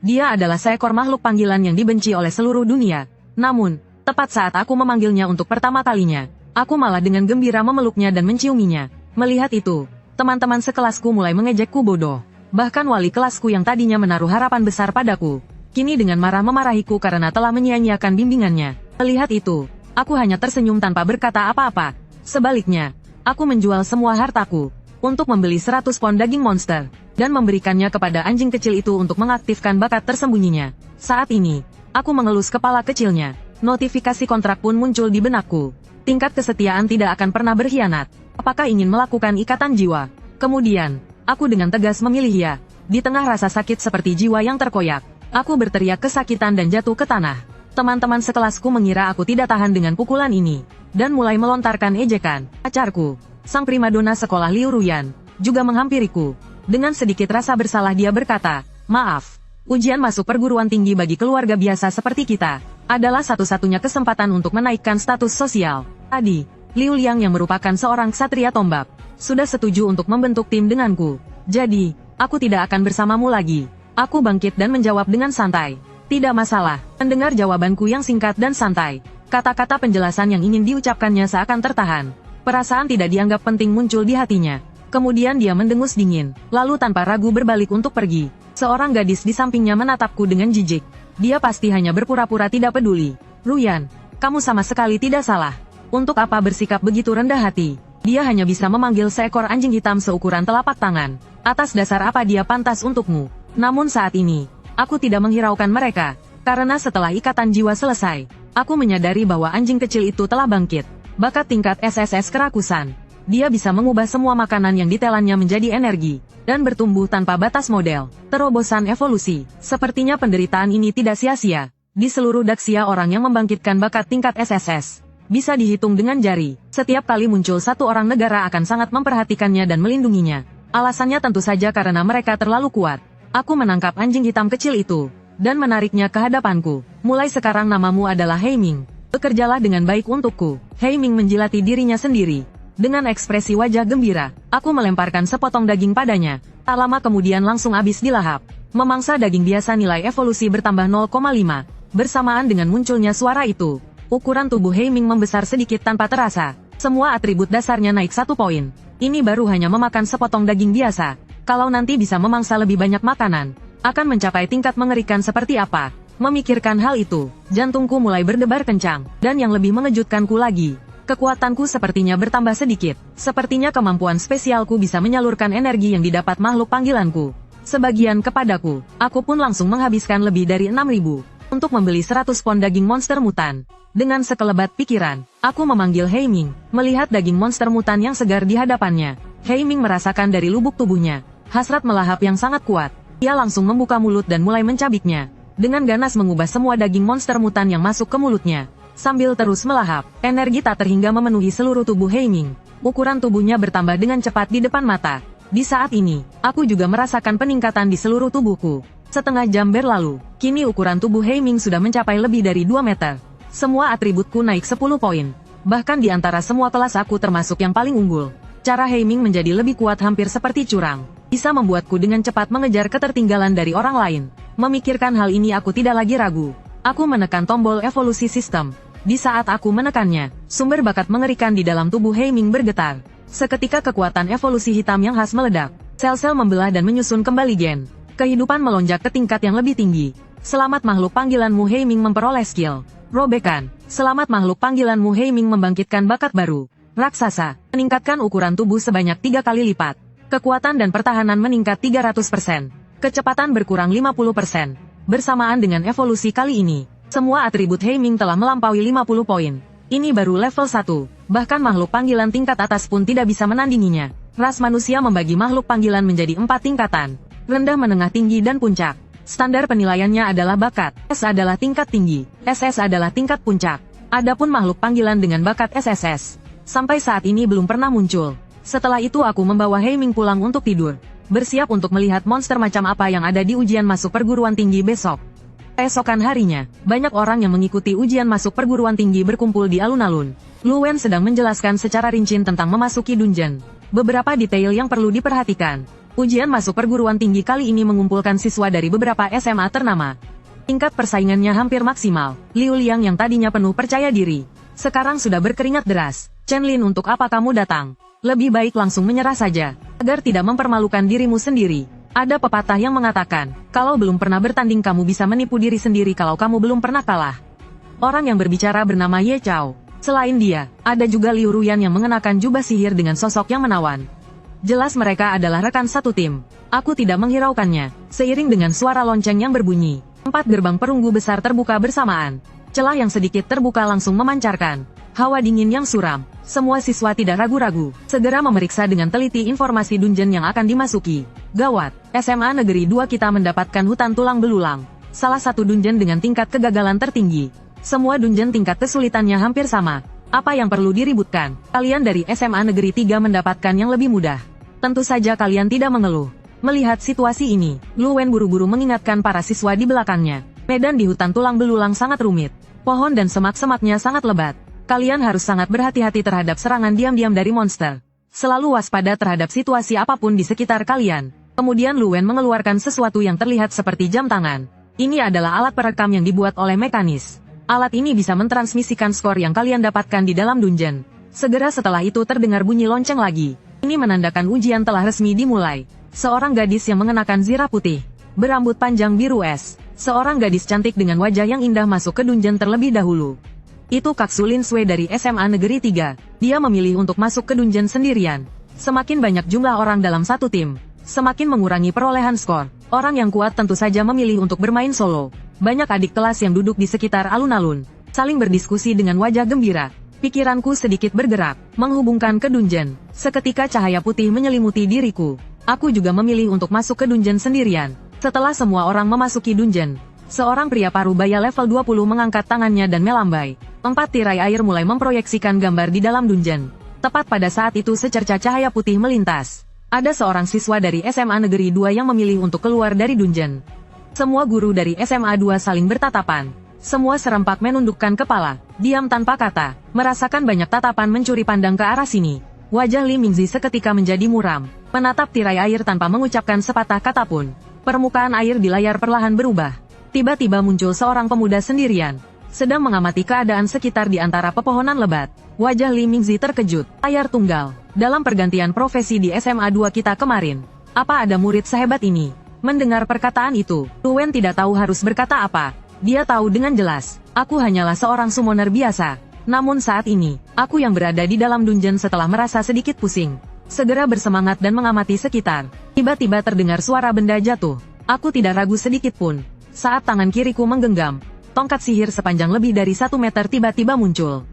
Dia adalah seekor makhluk panggilan yang dibenci oleh seluruh dunia. Namun, tepat saat aku memanggilnya untuk pertama kalinya, aku malah dengan gembira memeluknya dan menciuminya. Melihat itu, teman-teman sekelasku mulai mengejekku bodoh. Bahkan wali kelasku yang tadinya menaruh harapan besar padaku, kini dengan marah memarahiku karena telah menyia-nyiakan bimbingannya. Melihat itu, aku hanya tersenyum tanpa berkata apa-apa. Sebaliknya, aku menjual semua hartaku untuk membeli 100 pon daging monster dan memberikannya kepada anjing kecil itu untuk mengaktifkan bakat tersembunyinya. Saat ini, aku mengelus kepala kecilnya. Notifikasi kontrak pun muncul di benakku. Tingkat kesetiaan tidak akan pernah berkhianat. Apakah ingin melakukan ikatan jiwa? Kemudian, aku dengan tegas memilih ya. Di tengah rasa sakit seperti jiwa yang terkoyak, aku berteriak kesakitan dan jatuh ke tanah. Teman-teman sekelasku mengira aku tidak tahan dengan pukulan ini, dan mulai melontarkan ejekan. Pacarku, sang primadona sekolah Liu Ruyan, juga menghampiriku. Dengan sedikit rasa bersalah dia berkata, "Maaf, ujian masuk perguruan tinggi bagi keluarga biasa seperti kita adalah satu-satunya kesempatan untuk menaikkan status sosial. Tadi, Liu Liang yang merupakan seorang ksatria tombak, sudah setuju untuk membentuk tim denganku. Jadi, aku tidak akan bersamamu lagi." Aku bangkit dan menjawab dengan santai. "Tidak masalah." Mendengar jawabanku yang singkat dan santai, kata-kata penjelasan yang ingin diucapkannya seakan tertahan. Perasaan tidak dianggap penting muncul di hatinya. Kemudian dia mendengus dingin, lalu tanpa ragu berbalik untuk pergi. Seorang gadis di sampingnya menatapku dengan jijik. Dia pasti hanya berpura-pura tidak peduli. "Ruyan, kamu sama sekali tidak salah. Untuk apa bersikap begitu rendah hati? Dia hanya bisa memanggil seekor anjing hitam seukuran telapak tangan. Atas dasar apa dia pantas untukmu?" Namun saat ini, aku tidak menghiraukan mereka. Karena setelah ikatan jiwa selesai, aku menyadari bahwa anjing kecil itu telah bangkit. Bakat tingkat SSS kerakusan. Dia bisa mengubah semua makanan yang ditelannya menjadi energi, dan bertumbuh tanpa batas model. Terobosan evolusi. Sepertinya penderitaan ini tidak sia-sia. Di seluruh Daxia orang yang membangkitkan bakat tingkat SSS bisa dihitung dengan jari. Setiap kali muncul satu orang negara akan sangat memperhatikannya dan melindunginya. Alasannya tentu saja karena mereka terlalu kuat. Aku menangkap anjing hitam kecil itu, dan menariknya ke hadapanku. "Mulai sekarang namamu adalah Heiming. Bekerjalah dengan baik untukku." Heiming menjilati dirinya sendiri. Dengan ekspresi wajah gembira, aku melemparkan sepotong daging padanya. Tak lama kemudian langsung habis dilahap. Memangsa daging biasa nilai evolusi bertambah 0,5. Bersamaan dengan munculnya suara itu, ukuran tubuh Heiming membesar sedikit tanpa terasa. Semua atribut dasarnya naik 1 poin. Ini baru hanya memakan sepotong daging biasa. Kalau nanti bisa memangsa lebih banyak makanan, akan mencapai tingkat mengerikan seperti apa? Memikirkan hal itu, jantungku mulai berdebar kencang. Dan yang lebih mengejutkanku lagi, kekuatanku sepertinya bertambah sedikit. Sepertinya kemampuan spesialku bisa menyalurkan energi yang didapat makhluk panggilanku sebagian kepadaku. Aku pun langsung menghabiskan lebih dari 6.000 untuk membeli 100 pon daging monster mutan. Dengan sekelebat pikiran, aku memanggil Heiming. Melihat daging monster mutan yang segar di hadapannya, Heiming merasakan dari lubuk tubuhnya hasrat melahap yang sangat kuat. Ia langsung membuka mulut dan mulai mencabiknya. Dengan ganas mengubah semua daging monster mutan yang masuk ke mulutnya. Sambil terus melahap, energi tak terhingga memenuhi seluruh tubuh Heiming. Ukuran tubuhnya bertambah dengan cepat di depan mata. Di saat ini, aku juga merasakan peningkatan di seluruh tubuhku. Setengah jam berlalu, kini ukuran tubuh Heiming sudah mencapai lebih dari 2 meter. Semua atributku naik 10 poin. Bahkan di antara semua kelas aku termasuk yang paling unggul. Cara Heiming menjadi lebih kuat hampir seperti curang. Bisa membuatku dengan cepat mengejar ketertinggalan dari orang lain. Memikirkan hal ini aku tidak lagi ragu. Aku menekan tombol evolusi sistem. Di saat aku menekannya, sumber bakat mengerikan di dalam tubuh Heiming bergetar. Seketika kekuatan evolusi hitam yang khas meledak. Sel-sel membelah dan menyusun kembali gen. Kehidupan melonjak ke tingkat yang lebih tinggi. Selamat makhluk panggilanmu Heiming memperoleh skill. Robekan. Selamat makhluk panggilanmu Heiming membangkitkan bakat baru. Raksasa. Meningkatkan ukuran tubuh sebanyak 3 kali lipat. Kekuatan dan pertahanan meningkat 300%. Kecepatan berkurang 50%. Bersamaan dengan evolusi kali ini, semua atribut Heiming telah melampaui 50 poin. Ini baru level 1. Bahkan makhluk panggilan tingkat atas pun tidak bisa menandinginya. Ras manusia membagi makhluk panggilan menjadi 4 tingkatan. Rendah, menengah, tinggi, dan puncak. Standar penilaiannya adalah bakat. S adalah tingkat tinggi. SS adalah tingkat puncak. Adapun makhluk panggilan dengan bakat SSS, sampai saat ini belum pernah muncul. Setelah itu aku membawa Heiming pulang untuk tidur. Bersiap untuk melihat monster macam apa yang ada di ujian masuk perguruan tinggi besok. Keesokan harinya, banyak orang yang mengikuti ujian masuk perguruan tinggi berkumpul di alun-alun. Lu Wen sedang menjelaskan secara rinci tentang memasuki dungeon. Beberapa detail yang perlu diperhatikan. Ujian masuk perguruan tinggi kali ini mengumpulkan siswa dari beberapa SMA ternama. Tingkat persaingannya hampir maksimal. Liu Liang yang tadinya penuh percaya diri, sekarang sudah berkeringat deras. Chen Lin, untuk apa kamu datang? Lebih baik langsung menyerah saja, agar tidak mempermalukan dirimu sendiri. Ada pepatah yang mengatakan, kalau belum pernah bertanding kamu bisa menipu diri sendiri kalau kamu belum pernah kalah. Orang yang berbicara bernama Ye Chao. Selain dia, ada juga Liu Ruyan yang mengenakan jubah sihir dengan sosok yang menawan. Jelas mereka adalah rekan satu tim. Aku tidak menghiraukannya. Seiring dengan suara lonceng yang berbunyi, 4 gerbang perunggu besar terbuka bersamaan. Celah yang sedikit terbuka langsung memancarkan hawa dingin yang suram. Semua siswa tidak ragu-ragu, segera memeriksa dengan teliti informasi dungeon yang akan dimasuki. Gawat, SMA Negeri 2 kita mendapatkan hutan tulang belulang. Salah satu dungeon dengan tingkat kegagalan tertinggi. Semua dungeon tingkat kesulitannya hampir sama. Apa yang perlu diributkan? Kalian dari SMA Negeri 3 mendapatkan yang lebih mudah. Tentu saja kalian tidak mengeluh. Melihat situasi ini, Lu Wen buru-buru mengingatkan para siswa di belakangnya. Medan di hutan tulang belulang sangat rumit. Pohon dan semak-semaknya sangat lebat. Kalian harus sangat berhati-hati terhadap serangan diam-diam dari monster. Selalu waspada terhadap situasi apapun di sekitar kalian. Kemudian Lu Wen mengeluarkan sesuatu yang terlihat seperti jam tangan. Ini adalah alat perekam yang dibuat oleh mekanis. Alat ini bisa mentransmisikan skor yang kalian dapatkan di dalam dungeon. Segera setelah itu terdengar bunyi lonceng lagi. Ini menandakan ujian telah resmi dimulai. Seorang gadis yang mengenakan zirah putih, berambut panjang biru es. Seorang gadis cantik dengan wajah yang indah masuk ke dungeon terlebih dahulu. Itu Kak Su Lin Sui dari SMA Negeri 3. Dia memilih untuk masuk ke dungeon sendirian. Semakin banyak jumlah orang dalam satu tim, semakin mengurangi perolehan skor. Orang yang kuat tentu saja memilih untuk bermain solo. Banyak adik kelas yang duduk di sekitar alun-alun, saling berdiskusi dengan wajah gembira. Pikiranku sedikit bergerak, menghubungkan ke dungeon. Seketika cahaya putih menyelimuti diriku. Aku juga memilih untuk masuk ke dungeon sendirian. Setelah semua orang memasuki dungeon, seorang pria parubaya level 20 mengangkat tangannya dan melambai. 4 tirai air mulai memproyeksikan gambar di dalam dungeon. Tepat pada saat itu secercah cahaya putih melintas. Ada seorang siswa dari SMA Negeri 2 yang memilih untuk keluar dari dungeon. Semua guru dari SMA 2 saling bertatapan. Semua serempak menundukkan kepala, diam tanpa kata, merasakan banyak tatapan mencuri pandang ke arah sini. Wajah Li Mingzi seketika menjadi muram, menatap tirai air tanpa mengucapkan sepatah kata pun. Permukaan air di layar perlahan berubah. Tiba-tiba muncul seorang pemuda sendirian, sedang mengamati keadaan sekitar di antara pepohonan lebat. Wajah Li Mingzi terkejut. Layar tunggal. Dalam pergantian profesi di SMA 2 kita kemarin, apa ada murid sehebat ini? Mendengar perkataan itu, Lu Wen tidak tahu harus berkata apa. Dia tahu dengan jelas, aku hanyalah seorang summoner biasa. Namun saat ini, aku yang berada di dalam dungeon setelah merasa sedikit pusing. Segera bersemangat dan mengamati sekitar. Tiba-tiba terdengar suara benda jatuh. Aku tidak ragu sedikit pun. Saat tangan kiriku menggenggam, tongkat sihir sepanjang lebih dari 1 meter tiba-tiba muncul.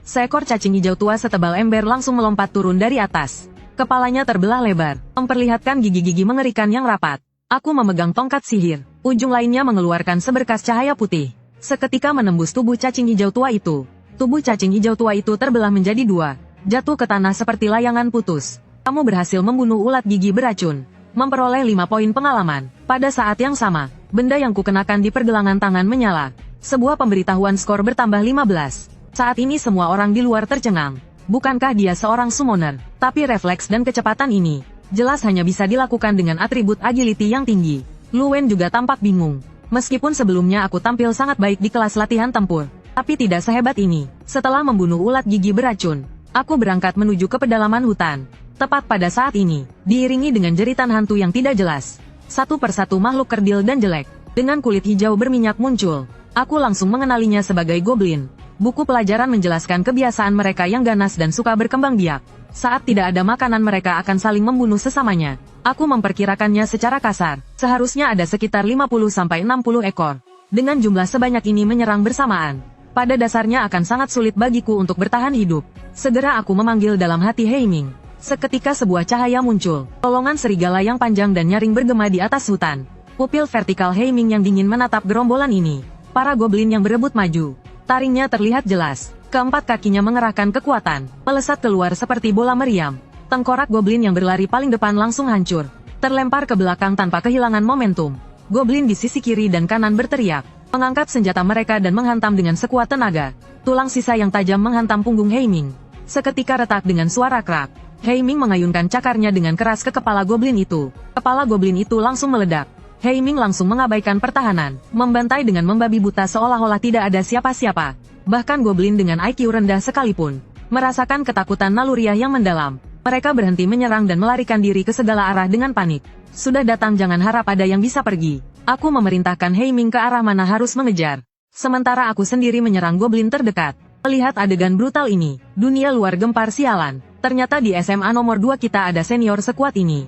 Seekor cacing hijau tua setebal ember langsung melompat turun dari atas. Kepalanya terbelah lebar, memperlihatkan gigi-gigi mengerikan yang rapat. Aku memegang tongkat sihir, ujung lainnya mengeluarkan seberkas cahaya putih. Seketika menembus tubuh cacing hijau tua itu. Tubuh cacing hijau tua itu terbelah menjadi 2, jatuh ke tanah seperti layangan putus. Kamu berhasil membunuh ulat gigi beracun, memperoleh 5 poin pengalaman. Pada saat yang sama, benda yang kukenakan di pergelangan tangan menyala. Sebuah pemberitahuan skor bertambah 15. Saat ini semua orang di luar tercengang. Bukankah dia seorang summoner? Tapi refleks dan kecepatan ini jelas hanya bisa dilakukan dengan atribut agility yang tinggi. Lu Wen juga tampak bingung. Meskipun sebelumnya aku tampil sangat baik di kelas latihan tempur, tapi tidak sehebat ini. Setelah membunuh ulat gigi beracun, aku berangkat menuju ke pedalaman hutan. Tepat pada saat ini, diiringi dengan jeritan hantu yang tidak jelas. Satu persatu makhluk kerdil dan jelek, dengan kulit hijau berminyak muncul. Aku langsung mengenalinya sebagai goblin. Buku pelajaran menjelaskan kebiasaan mereka yang ganas dan suka berkembang biak. Saat tidak ada makanan mereka akan saling membunuh sesamanya. Aku memperkirakannya secara kasar. Seharusnya ada sekitar 50-60 ekor. Dengan jumlah sebanyak ini menyerang bersamaan, pada dasarnya akan sangat sulit bagiku untuk bertahan hidup. Segera aku memanggil dalam hati Heiming. Seketika sebuah cahaya muncul. Tolongan serigala yang panjang dan nyaring bergema di atas hutan. Pupil vertikal Heiming yang dingin menatap gerombolan ini. Para goblin yang berebut maju. Taringnya terlihat jelas. Keempat kakinya mengerahkan kekuatan, melesat keluar seperti bola meriam. Tengkorak goblin yang berlari paling depan langsung hancur, terlempar ke belakang tanpa kehilangan momentum. Goblin di sisi kiri dan kanan berteriak, mengangkat senjata mereka dan menghantam dengan sekuat tenaga. Tulang sisa yang tajam menghantam punggung Heiming. Seketika retak dengan suara krak. Hei Ming mengayunkan cakarnya dengan keras ke kepala goblin itu. Kepala goblin itu langsung meledak. Hei Ming langsung mengabaikan pertahanan, membantai dengan membabi buta seolah-olah tidak ada siapa-siapa. Bahkan goblin dengan IQ rendah sekalipun merasakan ketakutan naluriah yang mendalam. Mereka berhenti menyerang dan melarikan diri ke segala arah dengan panik. Sudah datang, jangan harap ada yang bisa pergi. Aku memerintahkan Hei Ming ke arah mana harus mengejar. Sementara aku sendiri menyerang goblin terdekat. Melihat adegan brutal ini, dunia luar gempar sialan. Ternyata di SMA nomor 2 kita ada senior sekuat ini.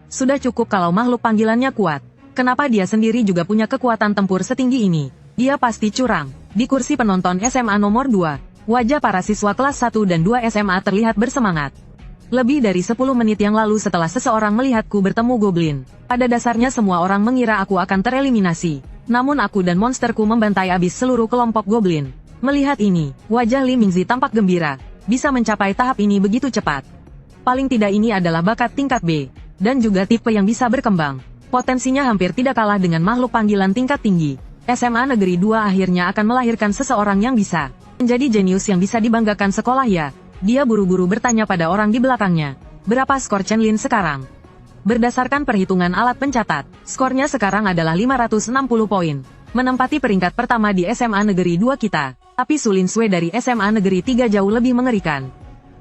Sudah cukup kalau makhluk panggilannya kuat. Kenapa dia sendiri juga punya kekuatan tempur setinggi ini? Dia pasti curang. Di kursi penonton SMA nomor 2, wajah para siswa kelas 1 dan 2 SMA terlihat bersemangat. Lebih dari 10 menit yang lalu setelah seseorang melihatku bertemu goblin, pada dasarnya semua orang mengira aku akan tereliminasi. Namun aku dan monsterku membantai habis seluruh kelompok goblin. Melihat ini, wajah Li Mingzi tampak gembira. Bisa mencapai tahap ini begitu cepat. Paling tidak ini adalah bakat tingkat B, dan juga tipe yang bisa berkembang. Potensinya hampir tidak kalah dengan makhluk panggilan tingkat tinggi. SMA Negeri 2 akhirnya akan melahirkan seseorang yang bisa menjadi jenius yang bisa dibanggakan sekolah ya. Dia buru-buru bertanya pada orang di belakangnya. Berapa skor Chen Lin sekarang? Berdasarkan perhitungan alat pencatat, skornya sekarang adalah 560 poin. Menempati peringkat pertama di SMA Negeri 2 kita. Tapi Su Lin Sui dari SMA Negeri 3 jauh lebih mengerikan.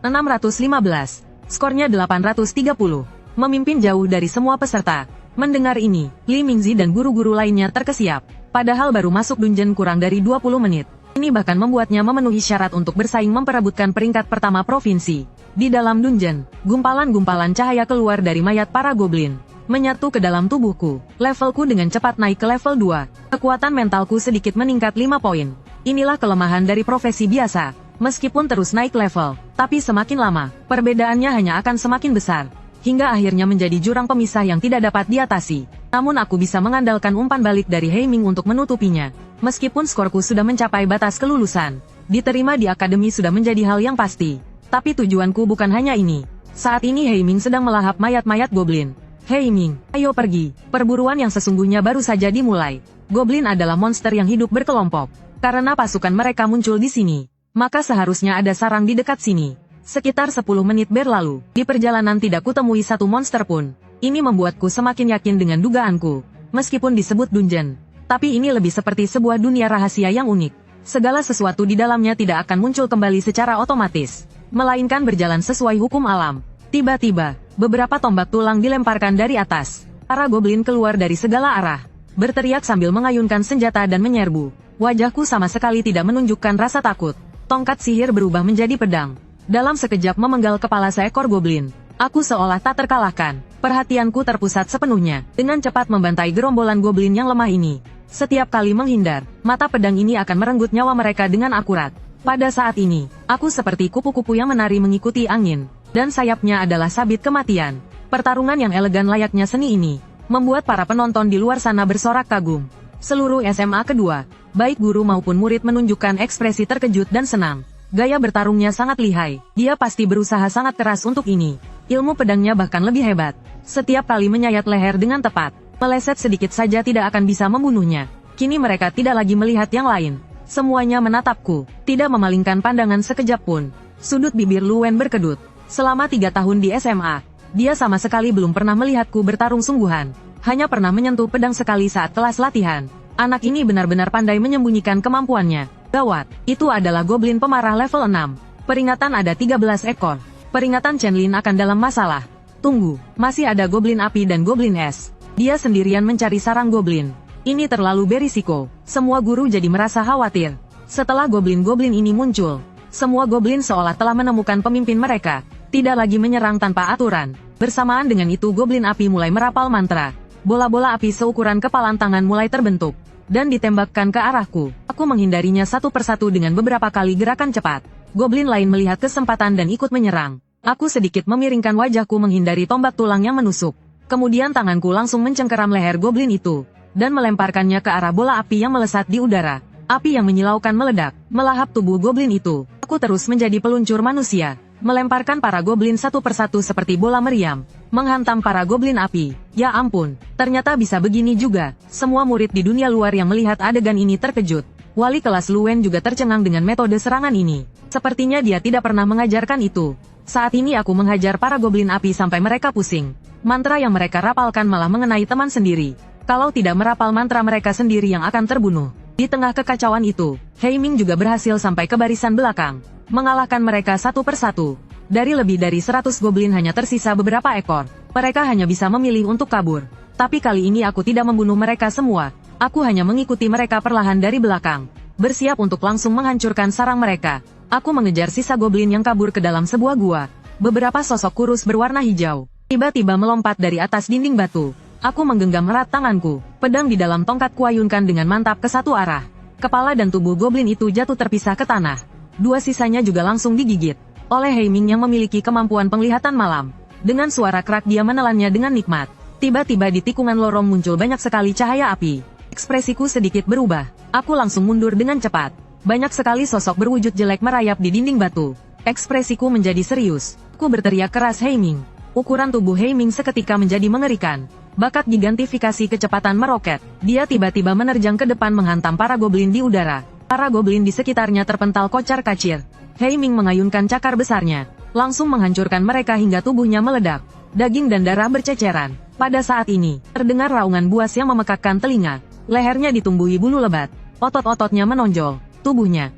615. Skornya 830. Memimpin jauh dari semua peserta. Mendengar ini, Li Mingzi dan guru-guru lainnya terkesiap. Padahal baru masuk dungeon kurang dari 20 menit. Ini bahkan membuatnya memenuhi syarat untuk bersaing memperebutkan peringkat pertama provinsi. Di dalam dungeon, gumpalan-gumpalan cahaya keluar dari mayat para goblin, menyatu ke dalam tubuhku. Levelku dengan cepat naik ke level 2. Kekuatan mentalku sedikit meningkat 5 poin. Inilah kelemahan dari profesi biasa. Meskipun terus naik level, tapi semakin lama, perbedaannya hanya akan semakin besar. Hingga akhirnya menjadi jurang pemisah yang tidak dapat diatasi. Namun aku bisa mengandalkan umpan balik dari Hei Ming untuk menutupinya. Meskipun skorku sudah mencapai batas kelulusan, diterima di akademi sudah menjadi hal yang pasti. Tapi tujuanku bukan hanya ini. Saat ini Hei Ming sedang melahap mayat-mayat goblin. Hei Ming, ayo pergi. Perburuan yang sesungguhnya baru saja dimulai. Goblin adalah monster yang hidup berkelompok. Karena pasukan mereka muncul di sini, maka seharusnya ada sarang di dekat sini. Sekitar 10 menit berlalu, di perjalanan tidak kutemui satu monster pun. Ini membuatku semakin yakin dengan dugaanku. Meskipun disebut dungeon, tapi ini lebih seperti sebuah dunia rahasia yang unik. Segala sesuatu di dalamnya tidak akan muncul kembali secara otomatis, melainkan berjalan sesuai hukum alam. Tiba-tiba, beberapa tombak tulang dilemparkan dari atas. Para goblin keluar dari segala arah, berteriak sambil mengayunkan senjata dan menyerbu. Wajahku sama sekali tidak menunjukkan rasa takut. Tongkat sihir berubah menjadi pedang. Dalam sekejap memenggal kepala seekor goblin. Aku seolah tak terkalahkan. Perhatianku terpusat sepenuhnya, dengan cepat membantai gerombolan goblin yang lemah ini. Setiap kali menghindar, mata pedang ini akan merenggut nyawa mereka dengan akurat. Pada saat ini, aku seperti kupu-kupu yang menari mengikuti angin, dan sayapnya adalah sabit kematian. Pertarungan yang elegan layaknya seni ini, membuat para penonton di luar sana bersorak kagum. Seluruh SMA kedua, baik guru maupun murid menunjukkan ekspresi terkejut dan senang. Gaya bertarungnya sangat lihai, dia pasti berusaha sangat keras untuk ini. Ilmu pedangnya bahkan lebih hebat. Setiap kali menyayat leher dengan tepat, meleset sedikit saja tidak akan bisa membunuhnya. Kini mereka tidak lagi melihat yang lain. Semuanya menatapku, tidak memalingkan pandangan sekejap pun. Sudut bibir Lu Wen berkedut. Selama 3 tahun di SMA, dia sama sekali belum pernah melihatku bertarung sungguhan. Hanya pernah menyentuh pedang sekali saat kelas latihan. Anak ini benar-benar pandai menyembunyikan kemampuannya. Gawat, itu adalah goblin pemarah level 6. Peringatan ada 13 ekor. Peringatan Chen Lin akan dalam masalah. Tunggu, masih ada goblin api dan goblin es. Dia sendirian mencari sarang goblin. Ini terlalu berisiko. Semua guru jadi merasa khawatir. Setelah goblin-goblin ini muncul, semua goblin seolah telah menemukan pemimpin mereka. Tidak lagi menyerang tanpa aturan. Bersamaan dengan itu goblin api mulai merapal mantra. Bola-bola api seukuran kepalan tangan mulai terbentuk dan ditembakkan ke arahku. Aku menghindarinya satu persatu dengan beberapa kali gerakan cepat. Goblin lain melihat kesempatan dan ikut menyerang. Aku sedikit memiringkan wajahku menghindari tombak tulang yang menusuk. Kemudian tanganku langsung mencengkeram leher goblin itu dan melemparkannya ke arah bola api yang melesat di udara. Api yang menyilaukan meledak, melahap tubuh goblin itu. Aku terus menjadi peluncur manusia, melemparkan para goblin satu persatu seperti bola meriam, menghantam para goblin api. Ya ampun, ternyata bisa begini juga. Semua murid di dunia luar yang melihat adegan ini terkejut. Wali kelas Lu Wen juga tercengang dengan metode serangan ini. Sepertinya dia tidak pernah mengajarkan itu. Saat ini aku menghajar para goblin api sampai mereka pusing. Mantra yang mereka rapalkan malah mengenai teman sendiri. Kalau tidak merapal mantra mereka sendiri yang akan terbunuh. Di tengah kekacauan itu, Hei Ming juga berhasil sampai ke barisan belakang. Mengalahkan mereka satu persatu. Dari lebih dari 100 goblin hanya tersisa beberapa ekor. Mereka hanya bisa memilih untuk kabur. Tapi kali ini aku tidak membunuh mereka semua. Aku hanya mengikuti mereka perlahan dari belakang. Bersiap untuk langsung menghancurkan sarang mereka. Aku mengejar sisa goblin yang kabur ke dalam sebuah gua. Beberapa sosok kurus berwarna hijau tiba-tiba melompat dari atas dinding batu. Aku menggenggam erat tanganku. Pedang di dalam tongkat kuayunkan dengan mantap ke satu arah. Kepala dan tubuh goblin itu jatuh terpisah ke tanah. Dua sisanya juga langsung digigit oleh Hei Ming yang memiliki kemampuan penglihatan malam. Dengan suara kerak dia menelannya dengan nikmat. Tiba-tiba di tikungan lorong muncul banyak sekali cahaya api. Ekspresiku sedikit berubah. Aku langsung mundur dengan cepat. Banyak sekali sosok berwujud jelek merayap di dinding batu. Ekspresiku menjadi serius. Aku berteriak keras Hei Ming. Ukuran tubuh Hei Ming seketika menjadi mengerikan. Bakat gigantifikasi kecepatan meroket. Dia tiba-tiba menerjang ke depan menghantam para goblin di udara. Para goblin di sekitarnya terpental kocar-kacir. Hei Ming mengayunkan cakar besarnya. Langsung menghancurkan mereka hingga tubuhnya meledak. Daging dan darah berceceran. Pada saat ini, terdengar raungan buas yang memekakkan telinga. Lehernya ditumbuhi bulu lebat. Otot-ototnya menonjol. Tubuhnya.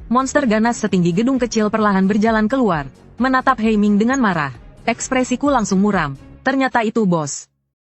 Monster ganas setinggi gedung kecil perlahan berjalan keluar. Menatap Hei Ming dengan marah. Ekspresiku langsung muram. Ternyata itu bos.